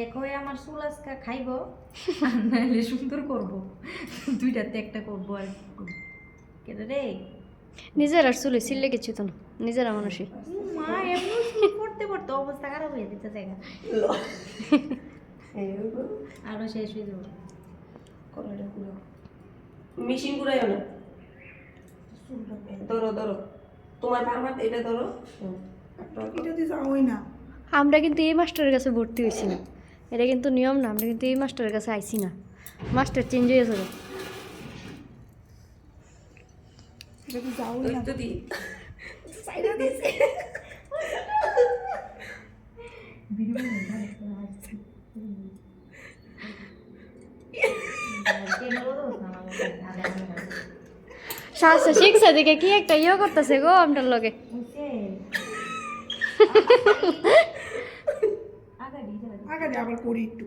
এক হয়ে আমার চুল আজকে খাইব আর নাহলে সুন্দর করব দুইটাতে একটা করবো আর কেটে রে নিজের আর চুলে ছিললে কিছু তো না নিজেরা মানুষই মা এমনি চুল পড়তে পড়তে অবস্থা খারাপ হয়ে যেতে জায়গা আরো শেষ হয়ে যাবো কলাটা পুরো মেশিন ঘুরাইও না ধরো ধরো তোমার আমার এটা ধরো এটা দিয়ে যাওই না। আমরা কিন্তু এই মাস্টারের কাছে ভর্তি হয়েছি না, এটা কিন্তু নিয়ম না। আমরা কিন্তু এই মাস্টারের কাছে আইছি না, মাস্টার চেঞ্জ হয়ে যাবে। এটা দিয়ে যাওই না। তো দি সাইডে দিছে শাস্ত্র শিক্ষা দিকে কি একটা ইয়ে করতেছে গো আমটার লগে। আগে দিয়ে আবার করি একটু।